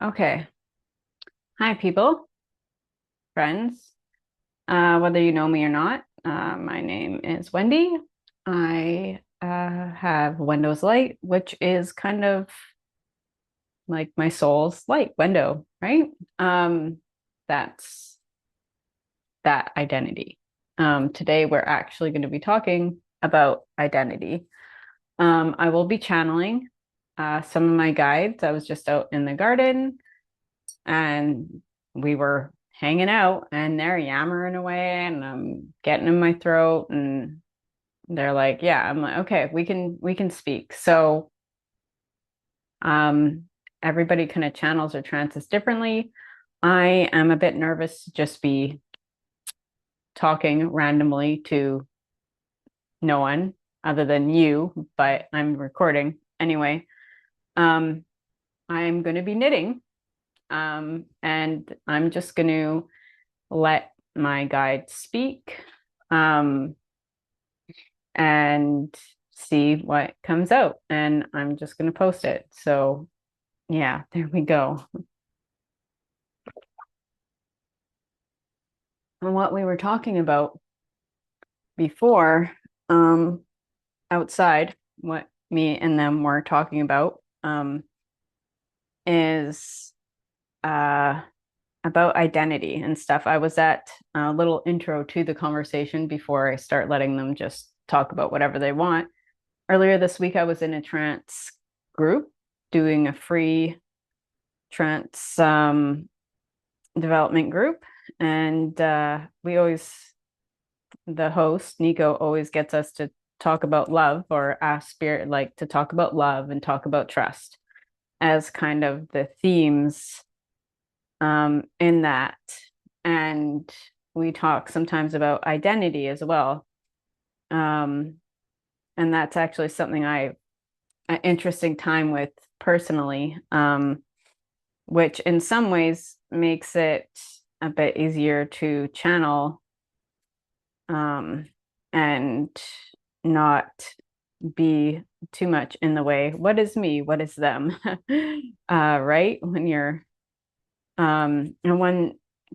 Okay. Hi, people, friends. Whether you know me or not, my name is Wendy. I have Windows Light, which is kind of like my soul's light window, right? Um, that's that identity. Today, we're actually going to be talking about identity. I will be channeling some of my guides. I was just out in the garden and we were hanging out and they're yammering away and I'm getting in my throat and they're like, yeah, I'm like, okay, we can speak. So um everybody kind of channels or trances differently. I am a bit nervous to just be talking randomly to no one other than you, but I'm recording anyway. Um I'm going to be knitting, and I'm just going to let my guide speak, um, and see what comes out. And I'm just going to post it. So, yeah, there we go. And what we were talking about before, um, outside, what me and them were talking about, is uh, about identity and stuff. I was at a little intro to the conversation before I start letting them just talk about whatever they want. Earlier this week, I was in a trance group doing a free trance development group. And the host, Nico, always gets us to talk about love or ask spirit, like to talk about love and talk about trust as kind of the themes in that. And we talk sometimes about identity as well. Um, and that's actually something an interesting time with personally, which in some ways makes it a bit easier to channel, um, and not be too much in the way. What is me? What is them? Right? When you're, and one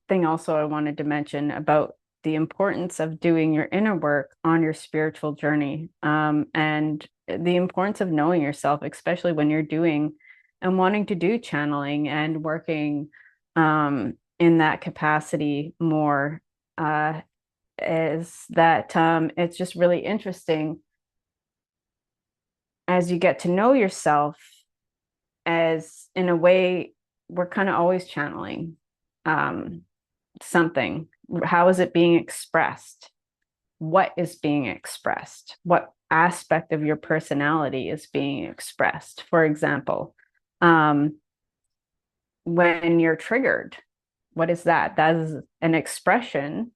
thing also I wanted to mention about the importance of doing your inner work on your spiritual journey, and the importance of knowing yourself, especially when you're doing and wanting to do channeling and working in that capacity more, is that it's just really interesting as you get to know yourself, as in a way we're kind of always channeling um, something. How is it being expressed? What is being expressed? What aspect of your personality is being expressed? For example, um, when you're triggered, what is that? That is an expression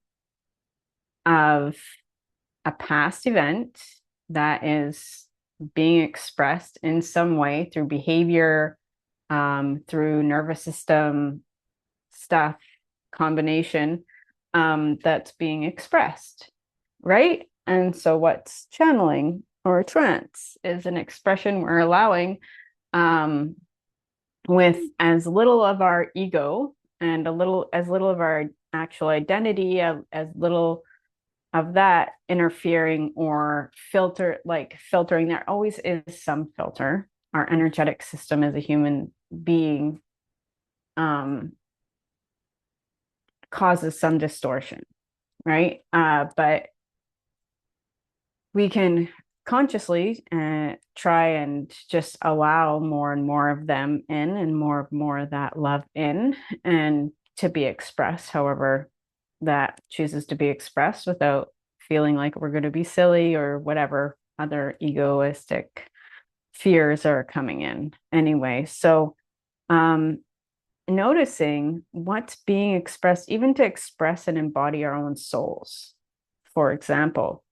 of a past event that is being expressed in some way through behavior, through nervous system stuff combination, that's being expressed, right? And so, what's channeling or trance is an expression we're allowing, um, with as little of our ego and as little of our actual identity, as little of that interfering or filtering. There always is some filter. Our energetic system as a human being, um, causes some distortion, right? But we can consciously try and just allow more and more of them in and more of that love in and to be expressed however that chooses to be expressed, without feeling like we're going to be silly or whatever other egoistic fears are coming in anyway. So um noticing what's being expressed, even to express and embody our own souls, for example.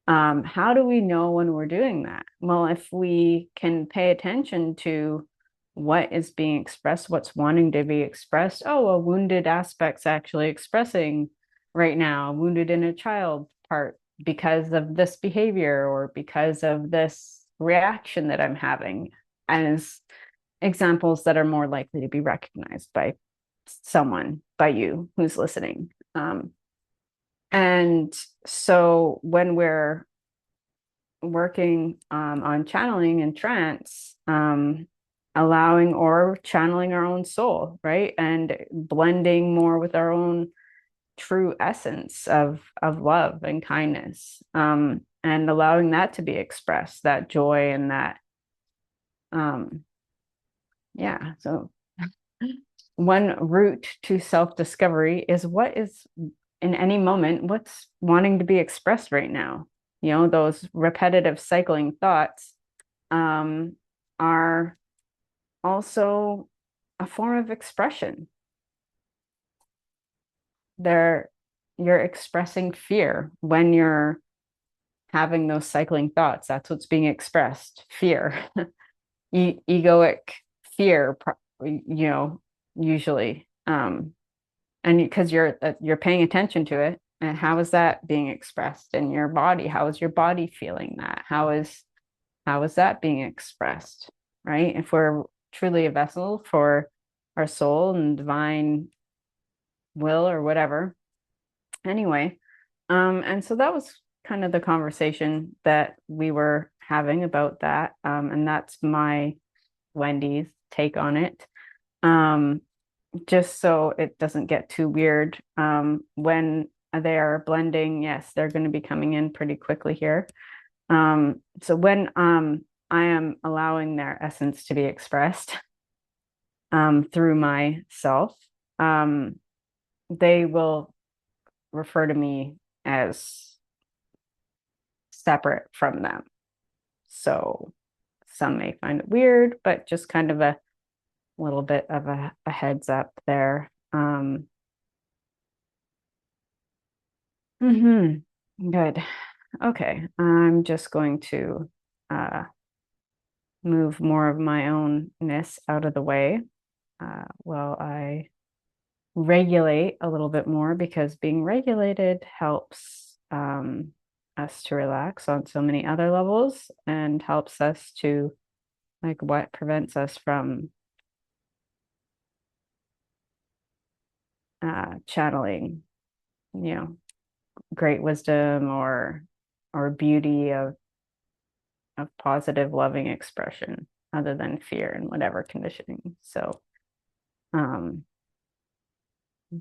How do we know when we're doing that? Well, if we can pay attention to what is being expressed, what's wanting to be expressed. Oh, a wounded aspect's actually expressing right now, wounded in a child part because of this behavior or because of this reaction that I'm having. As examples that are more likely to be recognized by someone, by you who's listening. And so when we're working on channeling and trance, allowing or channeling our own soul, right? And blending more with our own true essence of love and kindness, and allowing that to be expressed, that joy and that, um, yeah. So one route to self-discovery is what is in any moment, what's wanting to be expressed right now. You know, those repetitive cycling thoughts are also a form of expression. You're expressing fear when you're having those cycling thoughts. That's what's being expressed, fear. Egoic fear, usually. And because you're paying attention to it, and how is that being expressed in your body? How is your body feeling that? How is that being expressed, right? If we're truly a vessel for our soul and divine will or whatever. Anyway, and so that was kind of the conversation that we were having about that. And that's my Wendy's take on it. Just so it doesn't get too weird. When they are blending, yes, they're going to be coming in pretty quickly here. So when I am allowing their essence to be expressed through myself, they will refer to me as separate from them. So some may find it weird, but just kind of a little bit of a heads up there. Good. Okay. I'm just going to move more of my ownness out of the way while I regulate a little bit more, because being regulated helps us to relax on so many other levels, and helps us to, like, what prevents us from channeling, great wisdom or beauty of positive, loving expression, other than fear and whatever conditioning. So,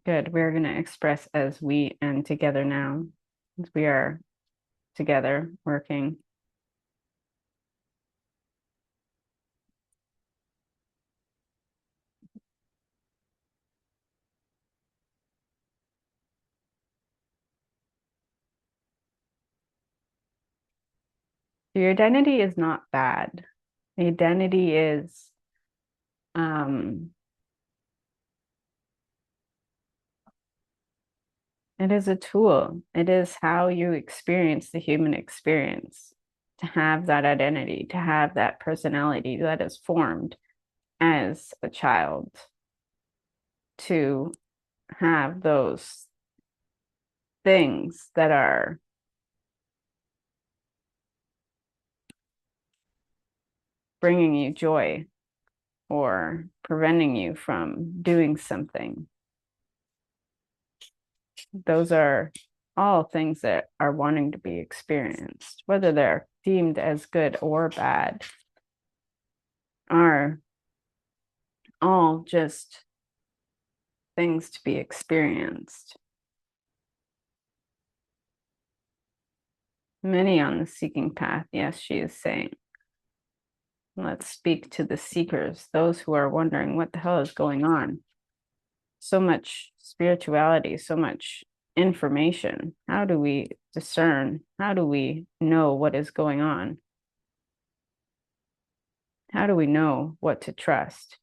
good. We're going to express as we and together now, as we are together working. Your identity is not bad. The identity is um it is a tool. It is how you experience the human experience, to have that identity, to have that personality that is formed as a child, to have those things that are bringing you joy or preventing you from doing something. Those are all things that are wanting to be experienced, whether they're deemed as good or bad, are all just things to be experienced. Many on the seeking path, yes, she is saying. Let's speak to the seekers, those who are wondering what the hell is going on. So much spirituality, so much information. How do we discern? How do we know what is going on? How do we know what to trust?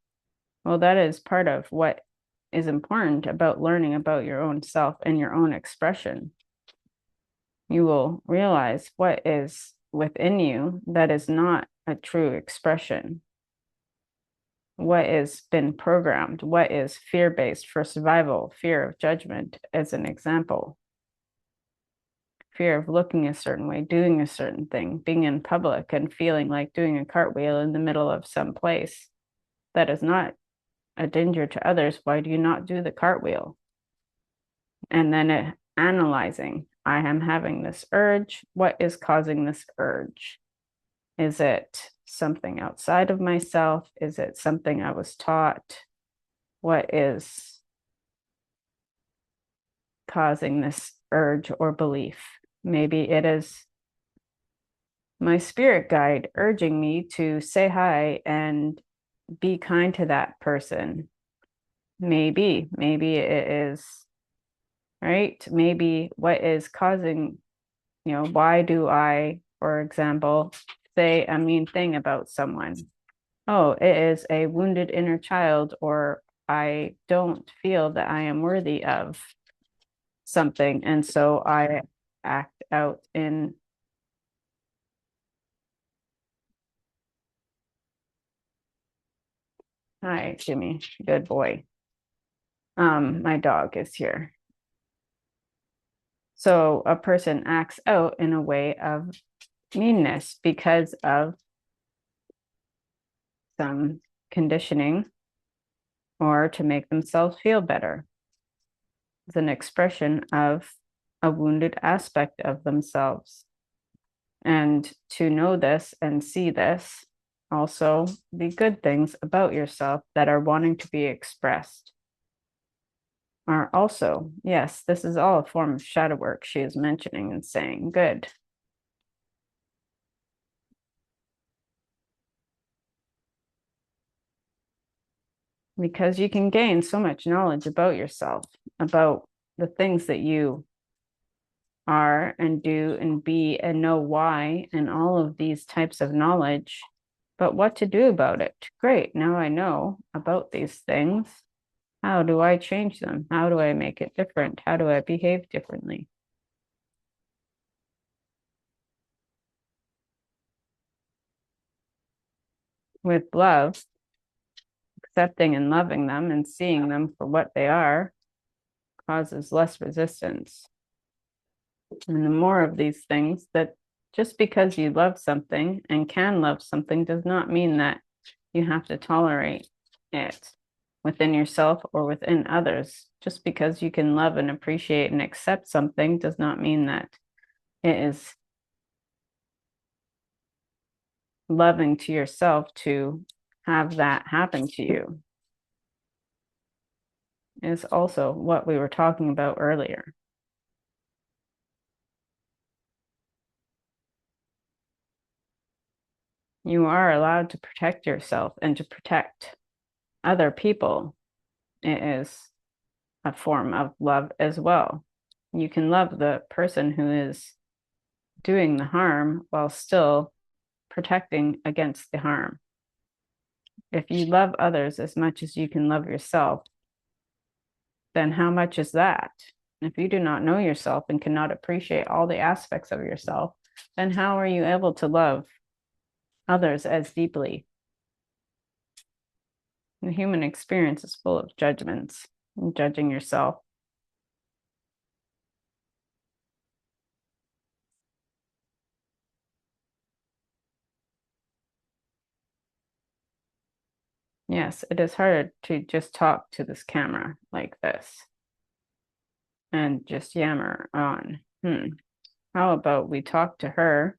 Well, that is part of what is important about learning about your own self and your own expression. You will realize what is within you that is not a true expression. What has been programmed, what is fear-based for survival, fear of judgment, as an example. Fear of looking a certain way, doing a certain thing, being in public and feeling like doing a cartwheel in the middle of some place. that is not a danger to others, why do you not do the cartwheel? And then analyzing, I am having this urge. What is causing this urge? Is it something outside of myself? Is it something I was taught? What is causing this urge or belief? Maybe it is my spirit guide urging me to say hi and be kind to that person. Maybe it is, right? Maybe what is causing, why do I, for example, say a mean thing about someone? Oh, it is a wounded inner child, or I don't feel that I am worthy of something. And so I act out in, hi, Jimmy, good boy. My dog is here. So a person acts out in a way of meanness because of some conditioning or to make themselves feel better. It's an expression of a wounded aspect of themselves. And to know this and see this, also the good things about yourself that are wanting to be expressed are also, yes, this is all a form of shadow work she is mentioning and saying, good. Because you can gain so much knowledge about yourself, about the things that you are and do and be and know why and all of these types of knowledge. But what to do about it? Great, now I know about these things. How do I change them? How do I make it different? How do I behave differently? With love, accepting and loving them and seeing them for what they are causes less resistance. And the more of these things that just because you love something and can love something does not mean that you have to tolerate it within yourself or within others. Just because you can love and appreciate and accept something does not mean that it is loving to yourself to have that happen to you. Is also what we were talking about earlier. You are allowed to protect yourself and to protect other people. It is a form of love as well. You can love the person who is doing the harm while still protecting against the harm. If you love others as much as you can love yourself, then how much is that? If you do not know yourself and cannot appreciate all the aspects of yourself, then how are you able to love others as deeply? The human experience is full of judgments and judging yourself. Yes, it is hard to just talk to this camera like this and just yammer on. How about we talk to her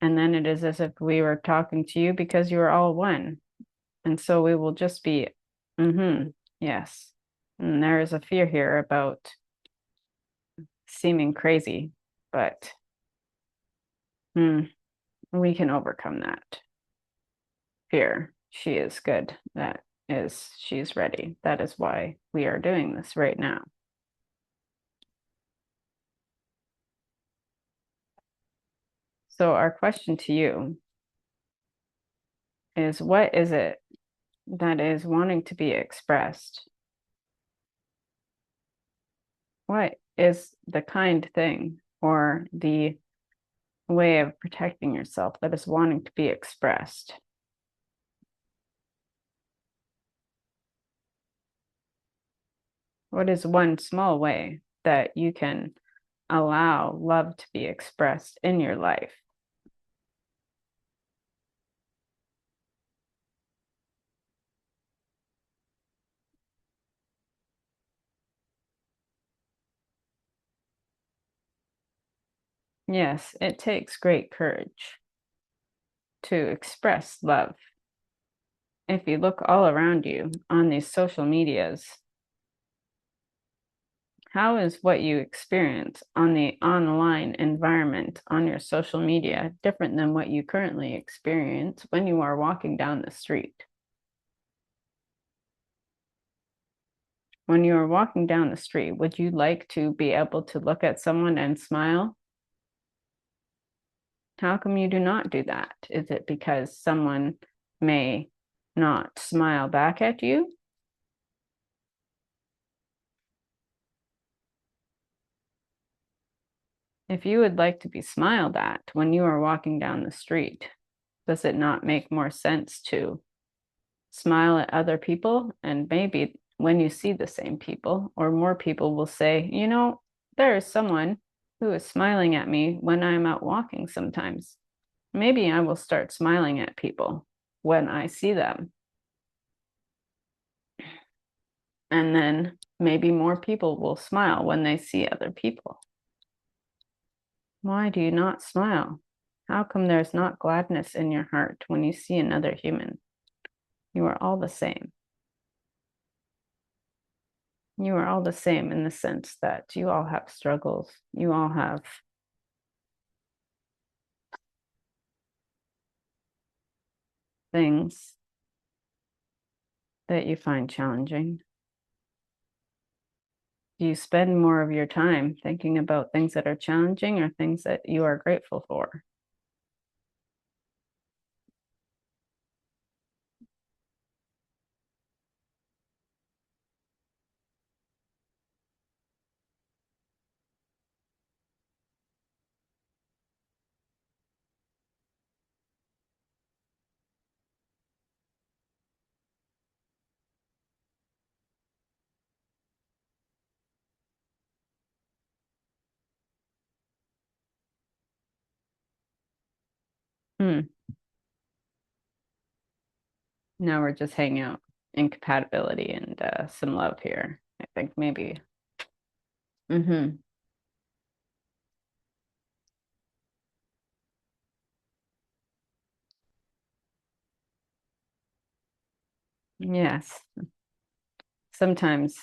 and then it is as if we were talking to you because you are all one. And so we will just be, yes. And there is a fear here about seeming crazy, but we can overcome that fear. She is good. She's ready. That is why we are doing this right now. So our question to you is, what is it that is wanting to be expressed? What is the kind thing or the way of protecting yourself that is wanting to be expressed? What is one small way that you can allow love to be expressed in your life? Yes, it takes great courage to express love. If you look all around you on these social medias, how is what you experience on the online environment on your social media different than what you currently experience when you are walking down the street? When you are walking down the street, would you like to be able to look at someone and smile? How come you do not do that? Is it because someone may not smile back at you? If you would like to be smiled at when you are walking down the street, does it not make more sense to smile at other people? And maybe when you see the same people, or more people will say, you know, there is someone who is smiling at me when I'm out walking sometimes. Maybe I will start smiling at people when I see them. And then maybe more people will smile when they see other people. Why do you not smile? How come there's not gladness in your heart when you see another human? You are all the same. You are all the same in the sense that you all have struggles. You all have things that you find challenging. Do you spend more of your time thinking about things that are challenging or things that you are grateful for? Hmm. Now we're just hanging out. Incompatibility and some love here. I think maybe. Mm-hmm. Yes. Sometimes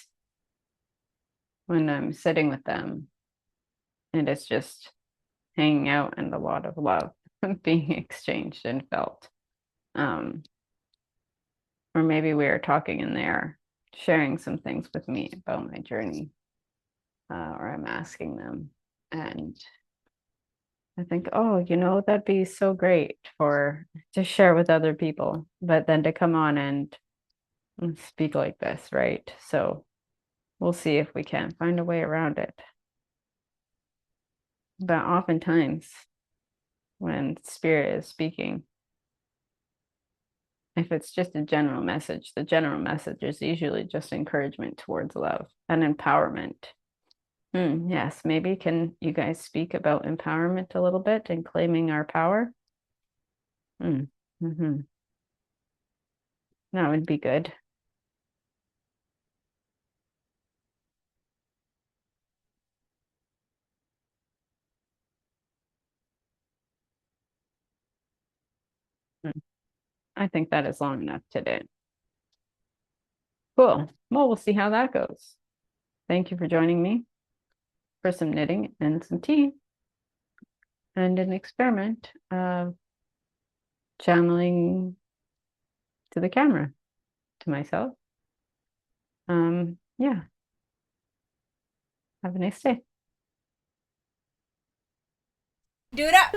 when I'm sitting with them, it is just hanging out and a lot of love being exchanged and felt. Um, or maybe we are talking and they're sharing some things with me about my journey, or I'm asking them. And I think, oh, you know, that'd be so great for to share with other people, but then to come on and speak like this, right? So we'll see if we can find a way around it. But oftentimes, when spirit is speaking, if it's just a general message, the general message is usually just encouragement towards love and empowerment. Yes, maybe can you guys speak about empowerment a little bit and claiming our power? Mm-hmm. That would be good. Mm. I think that is long enough today. Cool. Well, we'll see how that goes. Thank you for joining me for some knitting and some tea and an experiment of channeling to the camera to myself. Yeah, have a nice day. Do it up.